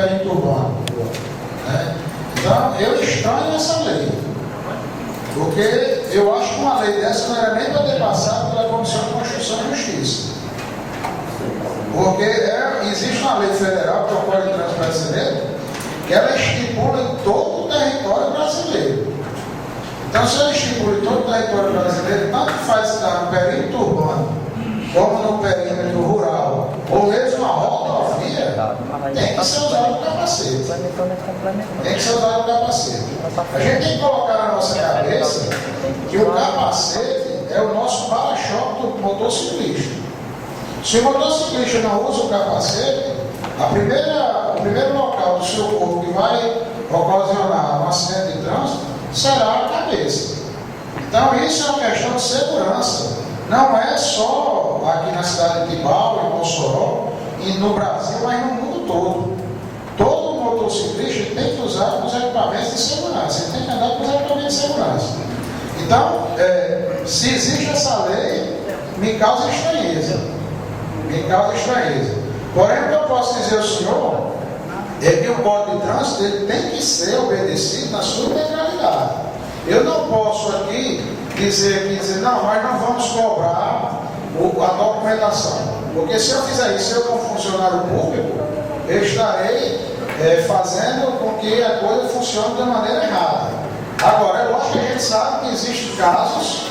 perímetro urbano. Né? Então, eu estranho essa lei, porque eu acho que uma lei dessa não era nem para ter passado pela Comissão de Constituição e Justiça. Porque existe uma lei federal, que é o Código de Trânsito Brasileiro, que ela estipula em todo o território brasileiro. Então, se ela estipula em todo o território brasileiro, tanto faz estar no perímetro urbano, como no perímetro rural, ou mesmo a rodovia, tem que ser usado o capacete. Tem que ser usado o capacete. A gente tem que colocar na nossa cabeça que o capacete é o nosso para-choque do motociclista. Se o motociclista não usa o capacete, o primeiro local do seu corpo que vai ocasionar um acidente de trânsito será a cabeça. Então isso é uma questão de segurança. Não é só aqui na cidade de Tibau, em Mossoró, e no Brasil, mas no mundo todo. Todo motociclista tem que usar os equipamentos de segurança. Ele tem que andar com os equipamentos de segurança. Então, se existe essa lei, me causa estranheza. Me causa estranheza. Porém, o que eu posso dizer ao senhor é que o Código de Trânsito ele tem que ser obedecido na sua integralidade. Eu não posso aqui dizer, não, nós não vamos cobrar a documentação. Porque se eu fizer isso, eu como funcionário público, eu estarei fazendo com que a coisa funcione de maneira errada. Agora, é lógico que a gente sabe que existem casos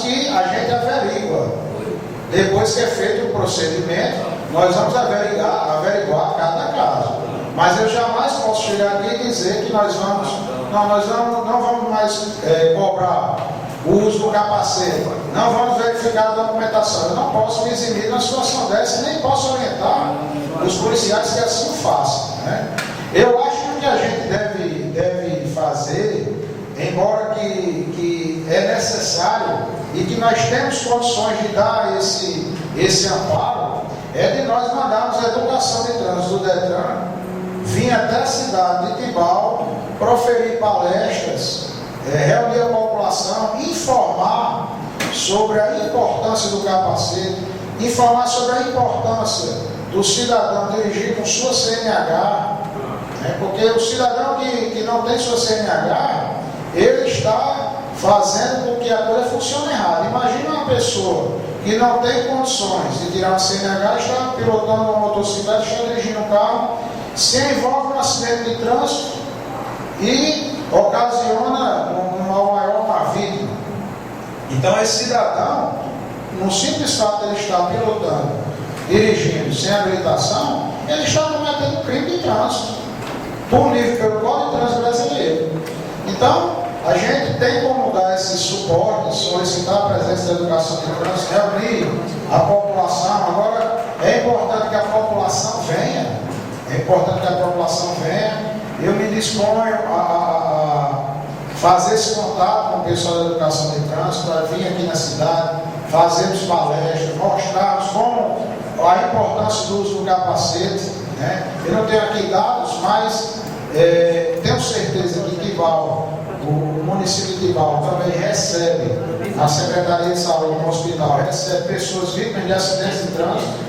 que a gente averigua. Depois que é feito o procedimento, nós vamos averiguar cada caso. Mas eu jamais posso chegar aqui e dizer que nós não vamos mais cobrar o uso do capacete, não vamos verificar a documentação. Eu não posso me eximir numa situação dessa e nem posso orientar os policiais que assim façam. Né? Eu acho que o que a gente deve fazer, embora que é necessário e que nós temos condições de dar esse amparo, é de nós mandarmos a educação de trânsito do DETRAN vir até a cidade de Tibau, proferir palestras, reunir a população, informar sobre a importância do capacete, informar sobre a importância do cidadão dirigir com sua CNH, porque o cidadão que não tem sua CNH, ele está fazendo com que a coisa funcione errado. Imagina uma pessoa que não tem condições de tirar uma CNH, está pilotando uma motocicleta, está dirigindo um carro, se envolve num acidente de trânsito e ocasiona um mal maior, uma vítima. Então esse cidadão, no simples fato de ele estar pilotando, dirigindo sem habilitação, ele está cometendo crime de trânsito, punido pelo Código de Trânsito Brasileiro. Então, a gente tem como dar esse suporte, solicitar a presença da educação de trânsito, reunir a população. Agora, é importante que a população venha. Eu me disponho a fazer esse contato com o pessoal da educação de trânsito, para vir aqui na cidade, fazermos palestras, mostrarmos como a importância do uso do capacete. Né? Eu não tenho aqui dados, mas tenho certeza que Tibau, o município de Tibau também recebe, a Secretaria de Saúde no hospital, recebe pessoas vítimas de acidentes de trânsito.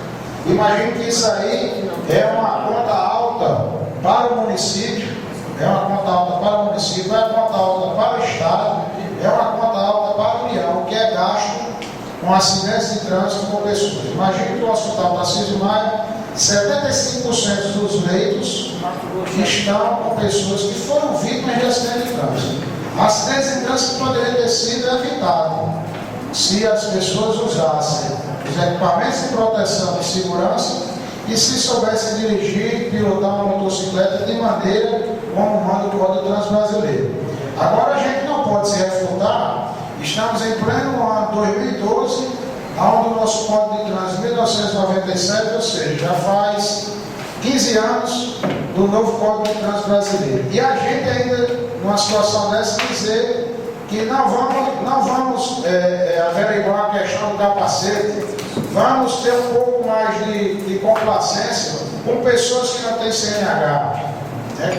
Imagino que isso aí é uma conta alta para o município, é uma conta alta para o município, é uma conta alta para o Estado, é uma conta alta para a União, que é gasto com acidentes de trânsito com pessoas. Imagino que o Hospital Tarcísio Maia, 75% dos leitos estão com pessoas que foram vítimas de acidentes de trânsito. Acidentes de trânsito poderiam ter sido evitados se as pessoas usassem os equipamentos de proteção e segurança e se soubessem dirigir e pilotar uma motocicleta de maneira como manda o Código de Trânsito Brasileiro. Agora a gente não pode se refutar, estamos em pleno ano 2012, onde o nosso Código de Trânsito 1997, ou seja, já faz 15 anos do novo Código de Trânsito Brasileiro. E a gente ainda, numa situação dessa, dizer que não vamos averiguar a questão do capacete, vamos ter um pouco mais de complacência com pessoas que não têm CNH,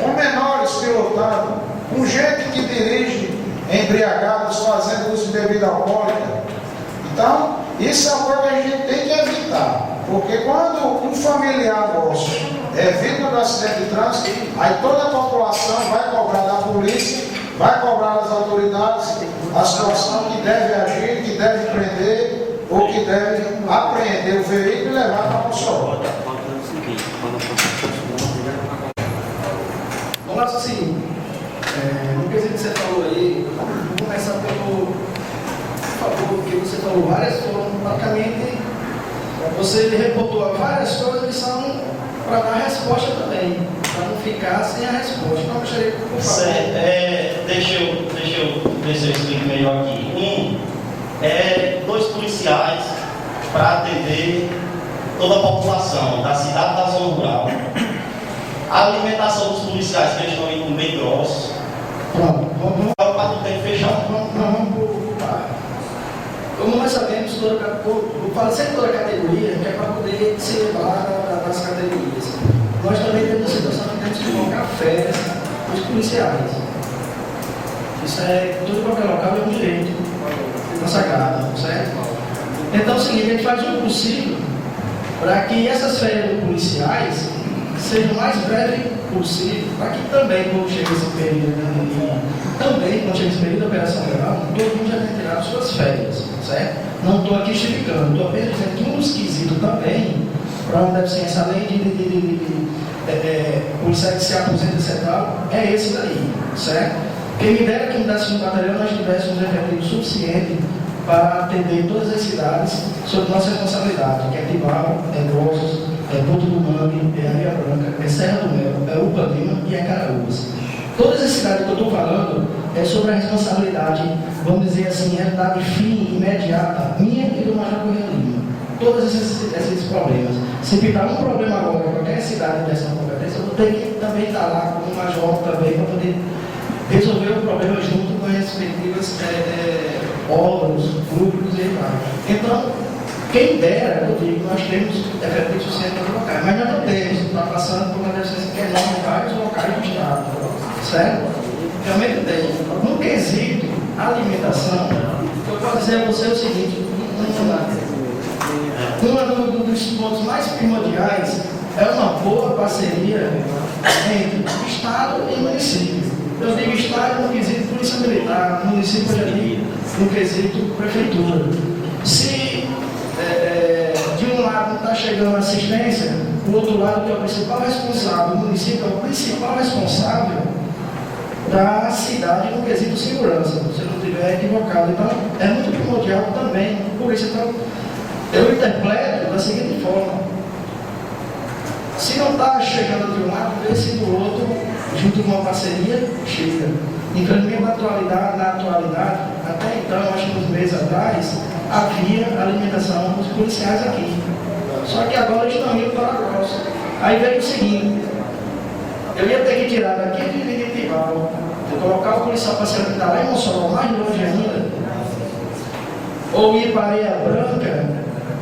com menores pilotando, com gente que dirige embriagados, fazendo uso de bebida alcoólica. Então, isso é uma coisa que a gente tem que evitar. Porque quando um familiar nosso é vítima do acidente de trânsito, aí toda a população vai cobrar da polícia, vai cobrar das autoridades a situação que deve agir, que deve prender ou que deve apreender o veículo e levar para Mossoró. Vamos lá, assim, no quesito que você falou aí, vou começar pelo favor, que você falou várias coisas, praticamente você reportou várias coisas que são para dar resposta também, para não ficar sem a resposta. Então, gostaria, por favor. Deixa eu ver se eu explico melhor aqui. Dois policiais para atender toda a população da cidade da zona rural. A alimentação dos policiais que estão indo bem grossos. Pronto, Para não ter que fechar. Como nós sabemos, eu falo sempre toda categoria, que é para poder se levar das categorias. Nós também temos a situação que temos que colocar férias para os policiais. Isso é, todo qualquer local é um direito consagrado, certo? Então é o seguinte, a gente faz o possível para que essas férias dos policiais sejam o mais breve possível, para que também, quando chega esse período da operação legal, todo mundo já tenha tirado suas férias, certo? Não estou aqui justificando, estou apenas dizendo que um dos quesitos também, para uma deficiência, além de policiais que se aposenta, etc., é esse daí, certo? Quem me dera que me desse no batalhão nós tivéssemos efetivo suficiente para atender todas as cidades sob nossa responsabilidade, que é Tibau, é Grossos, é Porto do Mangue, é Areia Branca, é Serra do Mel, é Upa Lima e é Caraúbas. Todas as cidades que eu estou falando é sobre a responsabilidade, vamos dizer assim, realidade fim, imediata, minha e do Major Correia Lima. Todos esses problemas. Se pintar um problema agora em qualquer cidade dessa competência, eu vou ter que também estar lá como major também para poder resolver o problema junto com as respectivas órgãos públicos e tal. Então, quem dera, eu digo, nós temos efetivo suficiente para colocar, mas nós não temos, está passando por uma deficiência que é enorme em vários locais do Estado, certo? Realmente tem. No quesito alimentação, eu posso dizer a você o seguinte, um dos pontos mais primordiais é uma boa parceria entre Estado e município. Eu digo Estado no quesito polícia militar, município já digo no quesito prefeitura. Se de um lado não está chegando assistência, do outro lado que é o principal responsável, o município é o principal responsável da cidade no quesito segurança, se eu não estiver equivocado. Então, é muito primordial também, por isso, então, eu interpreto da seguinte forma: se não está chegando de um lado, vê se do outro, junto com uma parceria, chega. Infelizmente, na atualidade, até então, acho que uns meses atrás, havia alimentação dos policiais aqui. Só que agora eles estão indo para a Grossa. Aí veio o seguinte: eu ia ter que tirar daqui de Tibau, colocar o policial para se alimentar lá em Mossoró, mais longe ainda, ou ir para Areia Branca,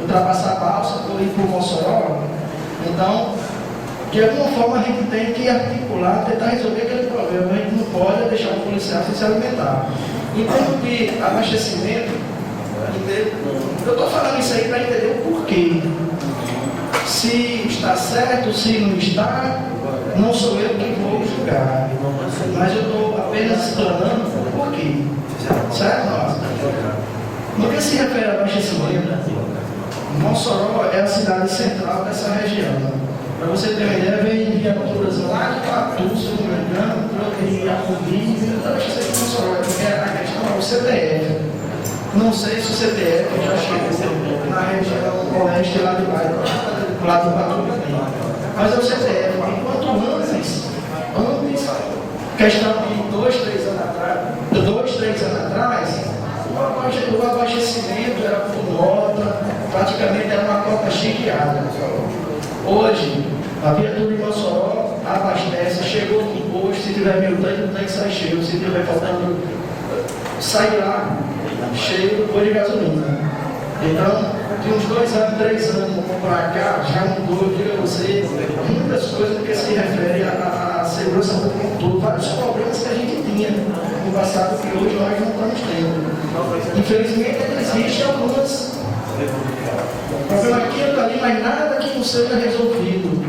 ultrapassar a balsa, ou ir para o Mossoró. Então, de alguma forma a gente tem que articular, tentar resolver aquele problema. A gente não pode deixar o policial sem se alimentar. Em termos de abastecimento, eu estou falando isso aí para entender o porquê. Se está certo, se não está, não sou eu que vou julgar. Mas eu estou apenas explanando o porquê. Certo? No que se refere ao abastecimento, Mossoró é a cidade central dessa região. Para você ter uma ideia, vem viaturas lá de Patu, se eu não me engano, e Apubi, então acho que isso aqui é Mossoró, porque a questão é o CTF. Não sei se o CTF já chegou na região oeste lá de Patu, mas é o CTF. Enquanto antes, questão de 2, 3 anos atrás, o abastecimento era por nota, praticamente era uma cota chiqueada. Hoje, a viatura de Mossoró abastece, chegou no posto, se tiver meio tanque, o tanque sai cheio, se tiver faltando, sai lá cheio depois de gasolina. Então, de uns 2 anos, 3 anos para cá, já mudou, eu digo a você, muitas coisas que se referem à segurança segurança pública todo, vários problemas que a gente tinha no passado que hoje nós não estamos tendo. Infelizmente, existem alguns problemas aqui e ali, mas nada que não seja resolvido,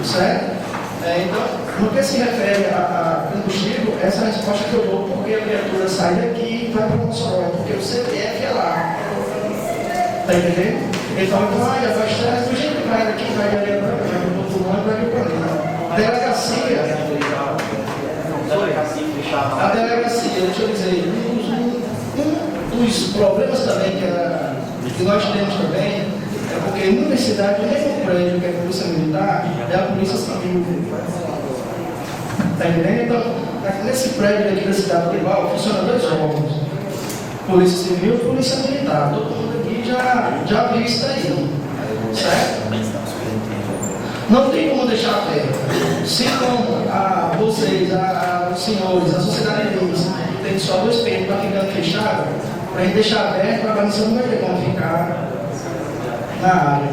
certo? Então, no que se refere a combustível, essa é a resposta que eu dou, porque a viatura sai daqui e vai para o Mossoró, porque o CPF é lá. Está entendendo? Então, olha, vai estar, do jeito que vai daqui, vai de Areia Branca, vai para o outro lado, vai para o Canadá. A delegacia, deixa eu dizer, um dos problemas também que nós temos também é porque em muitas cidades, o mesmo prédio que é a Polícia Militar é a Polícia Civil. Está entendendo? Então, nesse prédio aqui da cidade de Tibau, funciona dois órgãos: Polícia Civil e Polícia Militar. Todo mundo aqui já viu isso daí, certo? Não tem como deixar aberto. Se como vocês, os senhores, a sociedade deles, tem só dois peitos para ficar fechado, para a gente deixar aberto, a guarnição não vai ter como ficar na área.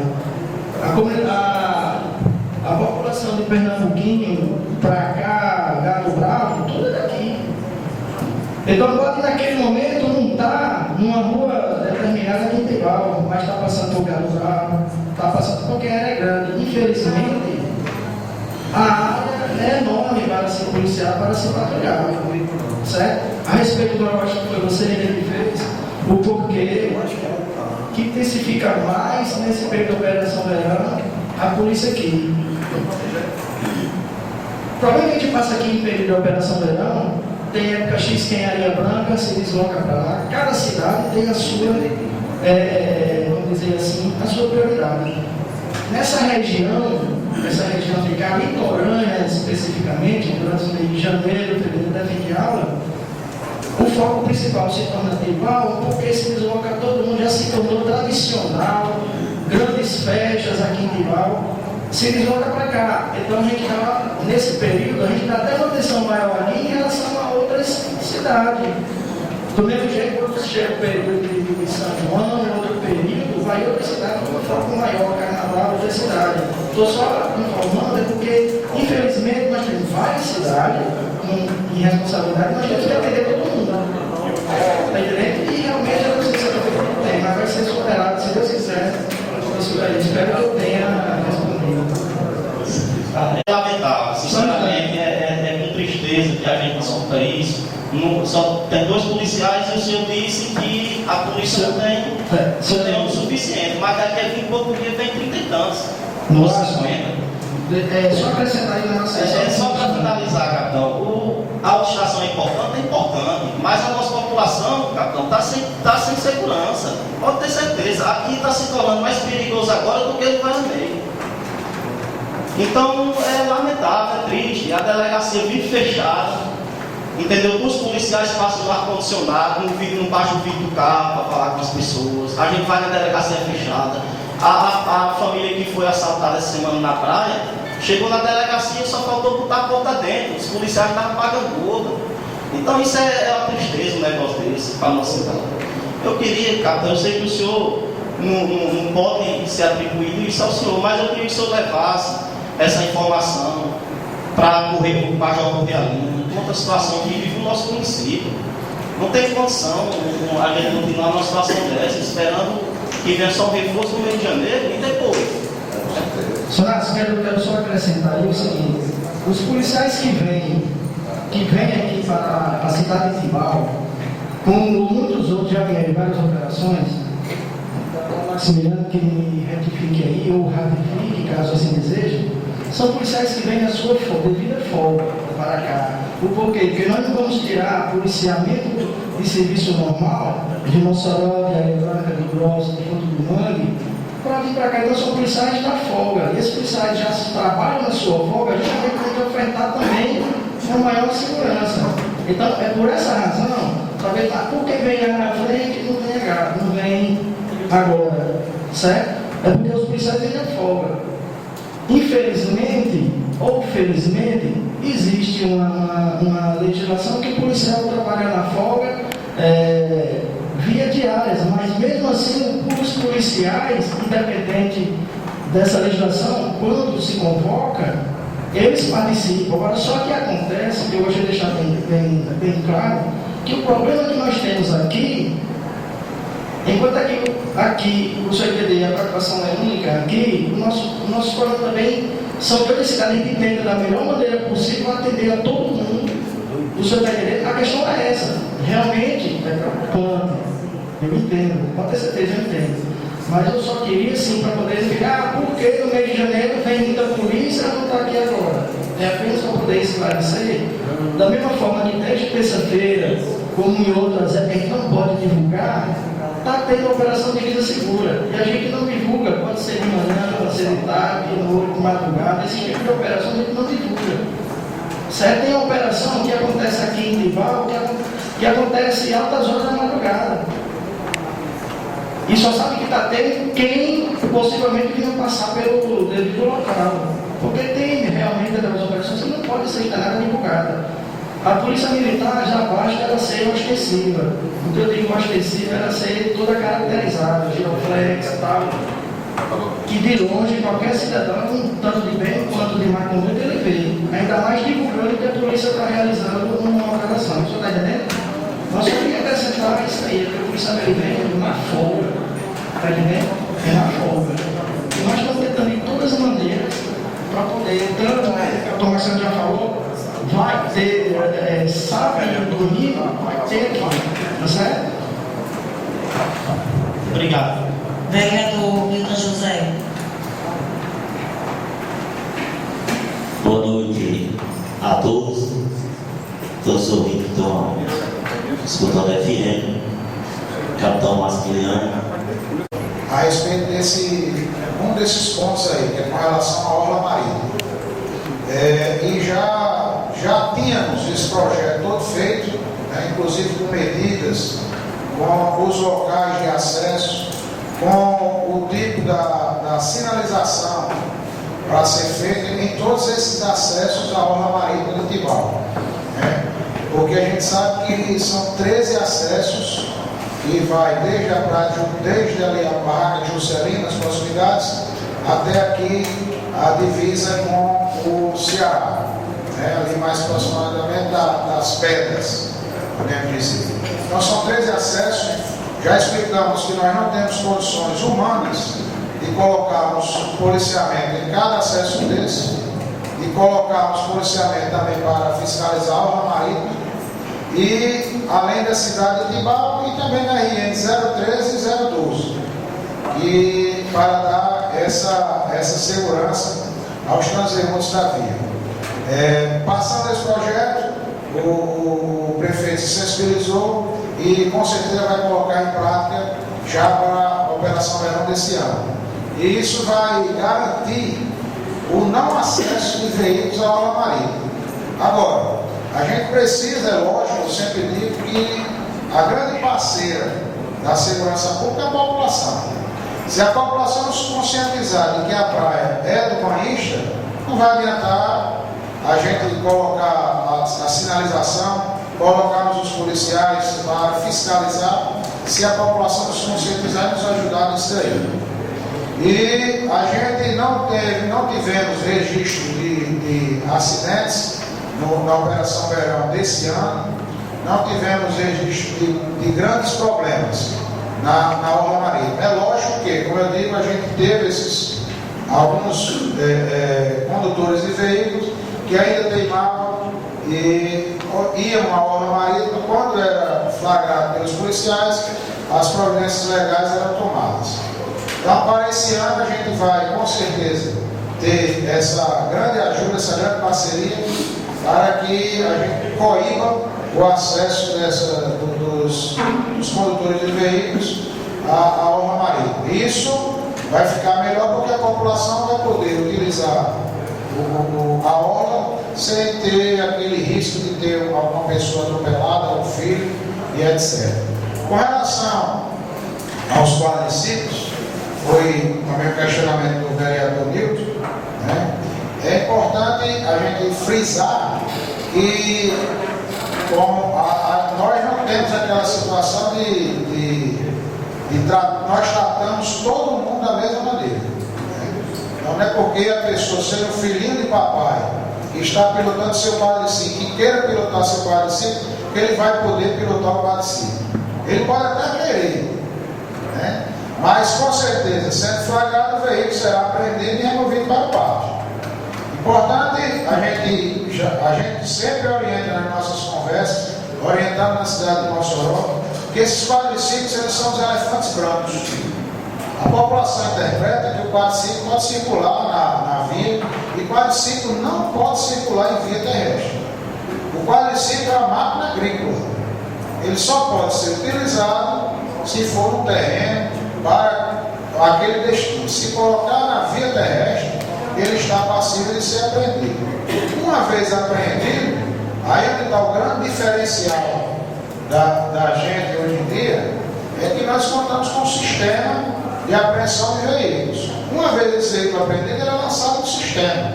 A população de Pernambuquinho, para cá, Gado Bravo, tudo é daqui. Então pode naquele momento não estar numa rua determinada aqui em Tibau, mas está passando por Gado Bravo, está passando porque era grande. Infelizmente, a área é enorme para se policiar, para se patrulhar. Certo? A respeito do eu acho que foi você que fez, o porquê que intensifica mais nesse período de Operação Verão a polícia aqui. Provavelmente passa aqui em período de Operação Verão, tem época X que em Areia Branca se desloca para lá. Cada cidade tem a sua, vamos dizer assim, a sua prioridade. Nessa região ficar litorânea especificamente, durante o mês de janeiro, fevereiro, até fim de aula, o foco principal se torna Tibau, porque se desloca todo mundo, já se tornou tradicional, grandes festas aqui em Tibau, se desloca para cá. Então a gente está, nesse período, a gente dá até uma atenção maior ali em relação a outras cidades. Do mesmo jeito, quando chega o período de São João, em outro período, vai outra cidade com um foco maior, carnaval, outra cidade. Estou só informando, porque, infelizmente, nós temos várias cidades em responsabilidade, nós temos que atender todo mundo. Está entendendo? E realmente eu não sei se eu tenho, mas vai ser superado, se Deus quiser. Espero que eu tenha respondido. É lamentável, sinceramente, é com tristeza que a gente escuta isso. Só tem dois policiais e o senhor disse que a polícia não tem o suficiente, mas daqui a 20 e pouco dias vem 30 e tantos. Nossa, só acrescentar aí na nossa só para finalizar, capitão, a autoestração é importante, mas a nossa população, capitão, está sem segurança. Pode ter certeza, aqui está se tornando mais perigoso agora do que no Paraná. Então é lamentável, é triste, a delegacia vive fechada. Entendeu? Os policiais passam no ar-condicionado, não baixa o vidro do carro para falar com as pessoas. A gente vai na delegacia fechada. A família que foi assaltada essa semana na praia, chegou na delegacia e só faltou botar a porta dentro. Os policiais estavam pagando gordo. Então isso é uma tristeza, um negócio desse para a nossa cidade. Eu queria, capitão, eu sei que o senhor não pode ser atribuído isso ao senhor, mas eu queria que o senhor levasse essa informação para correr o Major Correalinho, outra situação que vive o nosso município. Não tem condição a gente continuar numa situação dessa, esperando que venha só um reforço no Rio de Janeiro e depois. Sonato, eu quero só acrescentar aí o seguinte: os policiais que vêm aqui para a cidade de Tibau, como muitos outros já vieram em várias operações, Maximiliano que me retifique aí ou ratifique, caso assim deseje, são policiais que vêm na sua devida folga para cá. O porquê? Porque nós não vamos tirar policiamento de serviço normal de Mossoró, de Areia Branca, de Grossa, de Fundo do Mangue, para vir para cá. Então são policiais da folga. E esses policiais já trabalham na sua folga, justamente para gente ofertar também uma maior segurança. Então é por essa razão, talvez porque vem lá na frente e não vem agora, certo? É porque os policiais vêm na folga. Infelizmente ou felizmente, existe uma legislação que o policial trabalha na folga via diárias, mas mesmo assim os policiais, independente dessa legislação, quando se convoca, eles participam. Agora, só que acontece, que eu gostaria de deixar bem claro, que o problema que nós temos aqui, enquanto aqui o CPD, a preocupação é única aqui, o nosso problema também são que a cidade entenda da melhor maneira possível atender a todo mundo. O senhor está entendendo? A questão é essa. Realmente é preocupante. Eu entendo, pode ter certeza, eu entendo. Mas eu só queria, sim, para poder explicar por que no mês de janeiro vem muita polícia e não está aqui agora. É apenas para poder esclarecer. Da mesma forma que desde terça-feira, como em outras, a gente não pode divulgar, está tendo a operação de vida segura. E a gente não divulga, pode ser de manhã, pode ser de tarde, de noite, de madrugada, esse tipo de operação a gente não divulga. Certo? Tem a operação que acontece aqui em Timbal, que acontece em altas horas da madrugada. E só sabe que está tendo quem possivelmente não passar pelo devido local. Porque tem realmente aquelas operações que não pode ser nada divulgada. A polícia militar já basta ela ser ostensiva. O que eu digo ostensiva era ser toda caracterizada, giroflex e tal. Que de longe qualquer cidadão, tanto de bem quanto de má conduta, ele vê. Ainda mais divulgando que a polícia está realizando uma operação. Você está entendendo? Nós só queríamos acrescentar isso aí, porque a polícia americana é uma folga. Está entendendo? É uma folga. E nós estamos tentando de todas as maneiras para poder, tanto o Tom Marcelo já falou, vai ter sábado e domingo, vai ter aqui. Tá certo? Obrigado. Vereador Milton José. Boa noite a todos. Todos os ouvintes que estão escutando a FM, Capitão Massimiliano. A respeito um desses pontos aí, que é com relação à orla marítima. E já tínhamos esse projeto todo feito, né, inclusive com medidas, com os locais de acesso, com o tipo da sinalização para ser feita em todos esses acessos à orla marítima de Timbal. Né? Porque a gente sabe que são 13 acessos que vai desde a praia, desde ali a barraca de Juscelino, nas proximidades, até aqui a divisa com o Ceará, né? Ali mais aproximadamente das pedras, podemos dizer. Então são 13 acessos. Já explicamos que nós não temos condições humanas de colocarmos policiamento em cada acesso desse, de colocarmos policiamento também para fiscalizar a orla marítima, e além da cidade de Timbal e também na RN 013 e 012, e para dar essa segurança aos transeuntes da via. Passando esse projeto, o prefeito se sensibilizou e com certeza vai colocar em prática já para a Operação Verão desse ano. E isso vai garantir o não acesso de veículos à orla marítima. Agora, a gente precisa, é lógico, eu sempre digo que a grande parceira da segurança pública é a população. Se a população não se conscientizar de que a praia é do banhista, não vai adiantar a gente colocar a sinalização, colocarmos os policiais para fiscalizar, se a população não se conscientizar e nos ajudar nisso aí. E a gente não tivemos registro de acidentes na Operação Verão desse ano, não tivemos registro de grandes problemas na orla marítima. É lógico que, como eu digo, a gente teve alguns condutores de veículos que ainda teimavam e iam à orla marítima. Quando era flagrado pelos policiais, as providências legais eram tomadas. Então, para esse ano, a gente vai, com certeza, ter essa grande ajuda, essa grande parceria, para que a gente coíba o acesso dos condutores de veículos à orla marítima. Isso vai ficar melhor porque a população vai poder utilizar a orla sem ter aquele risco de ter uma pessoa atropelada, um filho e etc. Com relação aos quadriciclos, foi também o questionamento do vereador Milton, né? É importante a gente frisar que nós não temos aquela situação nós tratamos todo mundo da mesma maneira. Né? Então não é porque a pessoa, sendo filhinho de papai, está pilotando seu quadriciclo, que queira pilotar seu quadriciclo, que ele vai poder pilotar o quadriciclo. Ele pode até querer, né? Mas com certeza, sendo flagrado, o veículo será apreendido e removido para o pátio. Importante, a gente sempre orienta nas nossas conversas, orientando na cidade de Mossoró, que esses quadriciclos eles são os elefantes brancos. A população interpreta que o quadriciclo pode circular na via e o quadriciclo não pode circular em via terrestre. O quadriciclo é uma máquina agrícola. Ele só pode ser utilizado se for um terreno para aquele destino. Se colocar na via terrestre, ele está passível de ser apreendido. Uma vez apreendido, aí onde está o grande diferencial da gente hoje em dia, é que nós contamos com um sistema de apreensão de veículos. Uma vez esse veículo apreendido, ele é lançado no sistema.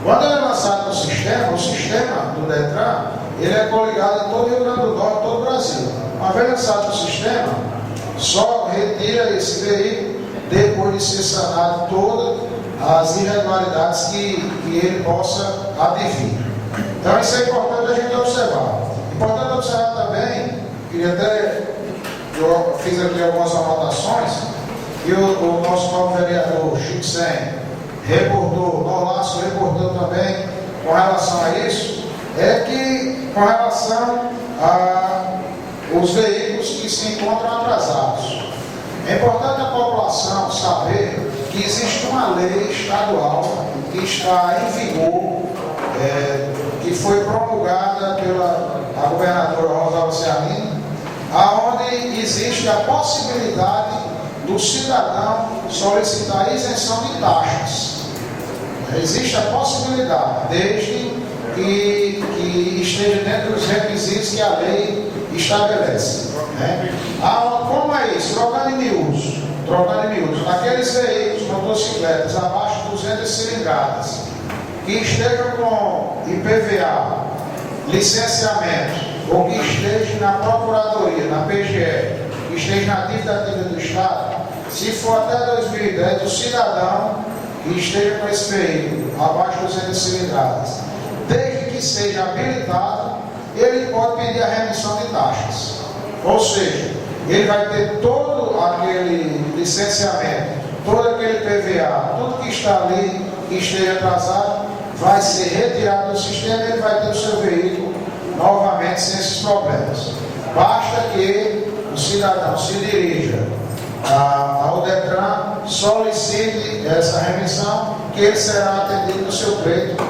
Quando ele é lançado no sistema, o sistema do Detran, ele é coligado em todo o Rio Grande do Norte, todo o Brasil. Uma vez lançado no sistema, só retira esse veículo depois de ser sanado todas as irregularidades que ele possa advir. Então isso é importante a gente observar. Importante observar também, queria até, eu fiz aqui algumas anotações, e o nosso novo vereador Chico Sen reportou, Nolasco reportou também com relação a isso, é que com relação aos veículos que se encontram atrasados. É importante a população saber que existe uma lei estadual que está em vigor, que foi promulgada pela governadora Rosalba Ciarline, aonde existe a possibilidade do cidadão solicitar isenção de taxas. Existe a possibilidade, desde que esteja dentro dos requisitos que a lei estabelece. Né? Como é isso? Trocando em miúdos. Naqueles veículos, motocicletas, abaixo de 200 cilindradas, que estejam com IPVA, licenciamento, ou que estejam na Procuradoria, na PGE, que esteja na dívida ativa do Estado, se for até 2010, o cidadão que esteja com esse veículo abaixo de 200 cilindradas, desde que seja habilitado, ele pode pedir a remissão de taxas. Ou seja, ele vai ter todo aquele licenciamento, todo aquele PVA, tudo que está ali, que esteja atrasado, vai ser retirado do sistema e ele vai ter o seu veículo novamente sem esses problemas. Basta que o cidadão se dirija ao Detran, solicite essa remissão, que ele será atendido no seu pleito,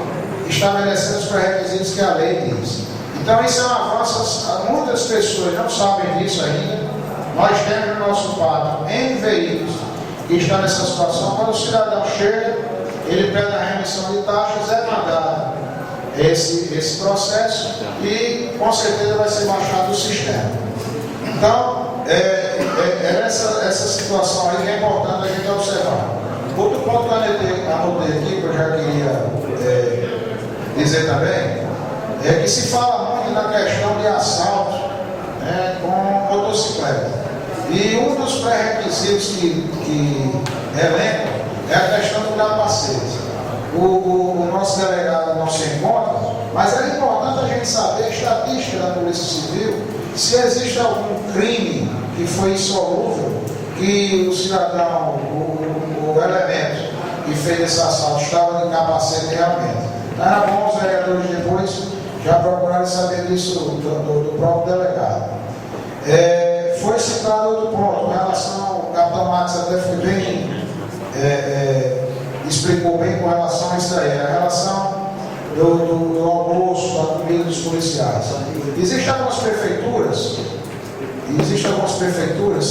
estabelecendo os pré-requisitos que a lei diz. Então isso é um avanço, muitas pessoas não sabem disso ainda. Nós temos no nosso pátio N veículos que estão nessa situação. Quando o cidadão chega, ele pede a remissão de taxas, é mandado esse processo e com certeza vai ser baixado do sistema. Então, essa situação aí que é importante a gente observar. Outro ponto que eu anotei aqui, que eu já queria dizer também, é que se fala muito na questão de assalto, né, com motocicleta. E um dos pré-requisitos que elencam é a questão do capacete. O nosso delegado não se encontra, mas é importante a gente saber a estatística da Polícia Civil, se existe algum crime que foi insolúvel, que o cidadão, o elemento que fez esse assalto estava de capacete realmente. Era bom os vereadores depois já procuraram saber disso do próprio delegado. Foi citado outro ponto, com relação, o capitão Max até foi bem, explicou bem com relação a isso aí, a relação do almoço, da comida dos policiais. Existem algumas prefeituras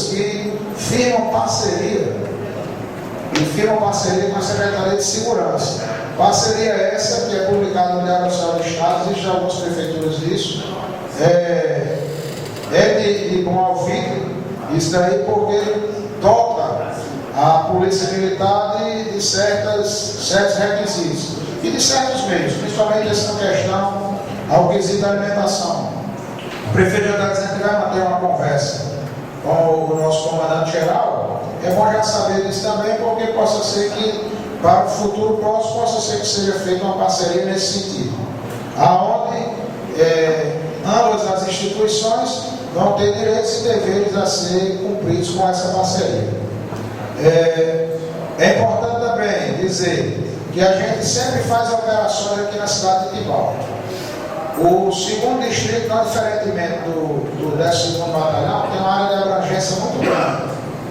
que firmam parceria com a Secretaria de Segurança. Parceria essa que é publicada no Diário Oficial do Estado, existem algumas prefeituras disso. De bom ouvido, isso daí porque dota a Polícia Militar de certos requisitos e de certos meios, principalmente essa questão ao quesito da alimentação. O prefeito já está dizendo que vai manter uma conversa com o nosso comandante-geral. É bom já saber disso também, porque possa ser que para o futuro próximo possa ser que seja feita uma parceria nesse sentido, aonde ambas as instituições vão ter direitos e deveres a ser cumpridos com essa parceria. É importante também dizer que a gente sempre faz operações aqui na cidade de Tibau. O 2º distrito, não diferentemente do 12º batalhão, tem uma área de abrangência muito grande,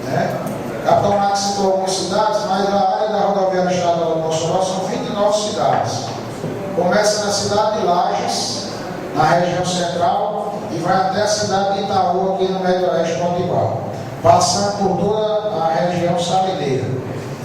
né? O Capitão Max citou algumas cidades, mas a área da rodoviária estadual do Mossoró são 29 cidades. Começa na cidade de Lages, na região central, e vai até a cidade de Itaú, aqui no Médio Oeste Potiguar, passando por toda a região salineira.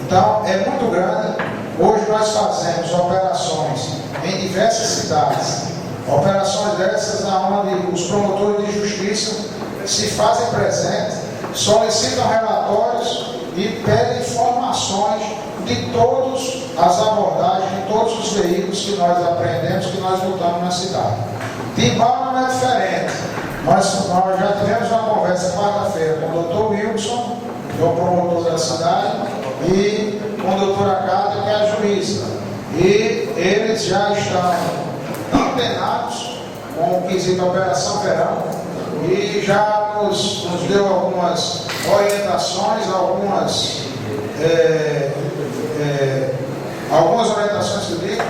Então, é muito grande. Hoje nós fazemos operações em diversas cidades, operações dessas onde os promotores de justiça se fazem presentes, solicitam relatórios e pedem informações de todas as abordagens, de todos os veículos que nós aprendemos, que nós lutamos na cidade. Tibau não é diferente. Nós já tivemos uma conversa quarta-feira com o Dr. Wilson, que é o promotor da cidade, e com a doutora Cátia, que é a juíza. E eles já estão antenados com o quesito Operação Verão e já nos deu algumas orientações, algumas orientações que eu digo,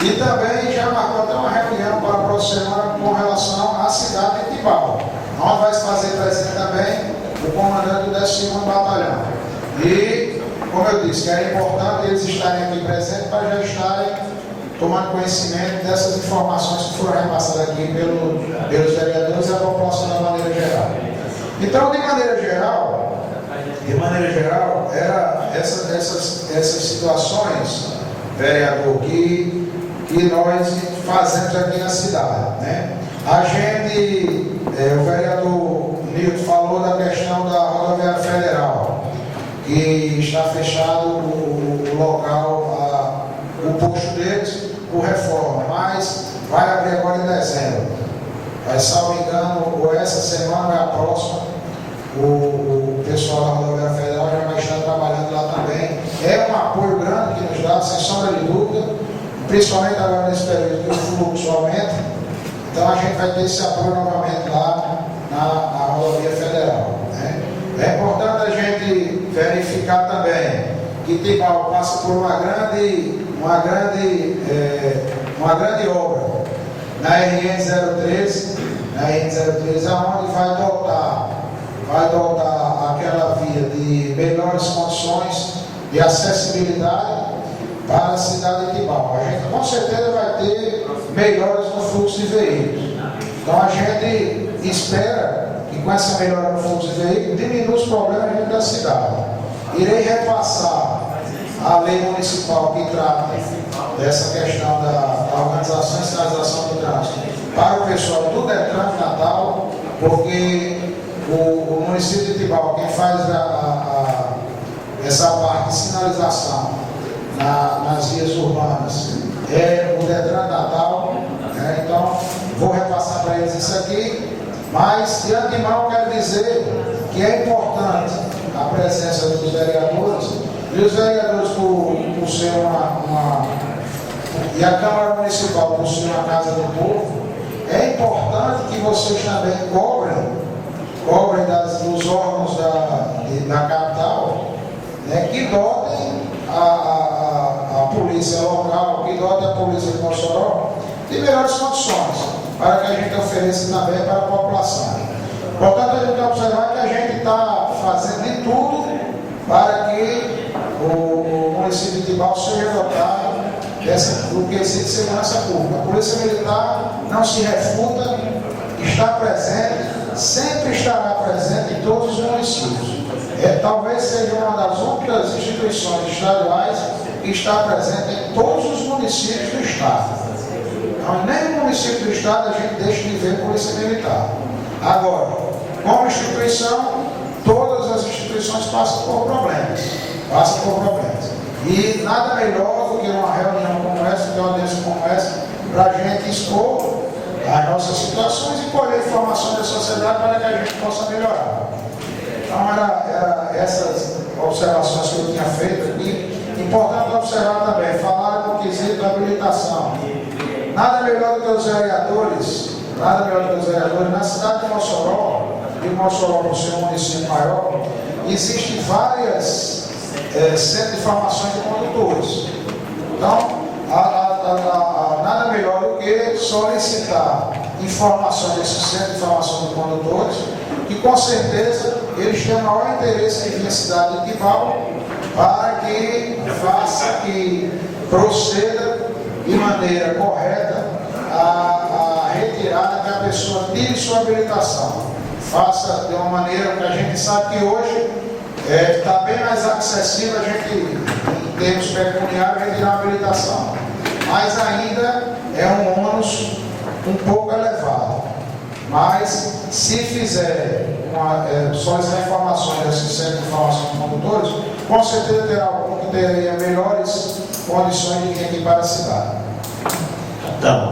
e também já marcou até uma reunião para a próxima semana com relação à cidade de Tibau, onde vai se fazer presente também o comandante do 12º Batalhão. E, como eu disse, que era importante eles estarem aqui presentes para já estarem tomando conhecimento dessas informações que foram repassadas aqui pelos vereadores e a população da maneira geral. Então, de maneira geral, era essas situações, vereador, que nós fazemos aqui na cidade, né? A gente, o vereador Nilton falou da questão da rodoviária federal, que está fechado o local, o posto deles, por reforma, mas vai abrir agora em dezembro. Mas, salvo engano, ou essa semana ou a próxima, o pessoal da rodoviária federal já vai estar trabalhando lá também. É um apoio grande que nos dá, sem sombra de dúvida, principalmente agora nesse período que o fluxo aumenta. Então a gente vai ter esse apoio novamente lá na rodovia federal, né? É importante a gente verificar também que Tibau passa por uma grande obra na RN-013, aonde vai dotar aquela via de melhores condições de acessibilidade para a cidade de Tibau. A gente com certeza vai ter melhoras no fluxo de veículos. Então a gente espera que com essa melhora no fluxo de veículos diminua os problemas dentro da cidade. Irei repassar a lei municipal que trata dessa questão da organização e sinalização do trânsito para o pessoal do Detran de Natal, porque o município de Tibau, quem faz essa parte de sinalização nas vias urbanas é o Detran de Natal, né? Então vou repassar para eles isso aqui, mas de antemão quero dizer que é importante a presença dos vereadores, e os vereadores por ser e a Câmara Municipal por ser uma casa do povo, é importante que vocês também cobrem dos órgãos da capital, né, que dotem a polícia local, que dotem a polícia de Mossoró de melhores condições, para que a gente ofereça também para a população. Portanto, a gente observar que a gente está fazendo de tudo para que o município de Tibau seja dotado do quesito de segurança pública. A Polícia Militar não se refuta, está presente, sempre estará presente em todos os municípios. Talvez seja uma das únicas instituições estaduais que está presente em todos os municípios do Estado. Então, nem no município do Estado a gente deixa de ver Polícia Militar. Agora, como instituição, todas as instituições passam por problemas. E nada melhor do que uma reunião como essa, uma audiência como essa, para a gente expor as nossas situações e colher informações da sociedade para que a gente possa melhorar. Então, era essas observações que eu tinha feito aqui, Importante observar também, falar no quesito da habilitação. Nada melhor do que os vereadores, na cidade de Mossoró, por ser um município maior, existem várias centros de formação de condutores. Então, nada melhor do que solicitar informações desse centro de formação de condutores, que com certeza eles têm o maior interesse em vir à cidade de Tibau para que proceda de maneira correta a retirada, que a pessoa tire sua habilitação. Faça de uma maneira que a gente sabe que hoje está bem mais acessível a gente, em termos pecuniários, retirar a habilitação. Mas ainda é um ônus um pouco elevado. Mas, se fizer solicitar informações desse centro de informação de condutores, com certeza terá algum que teria melhores condições de vir aqui para a cidade. Tá bom.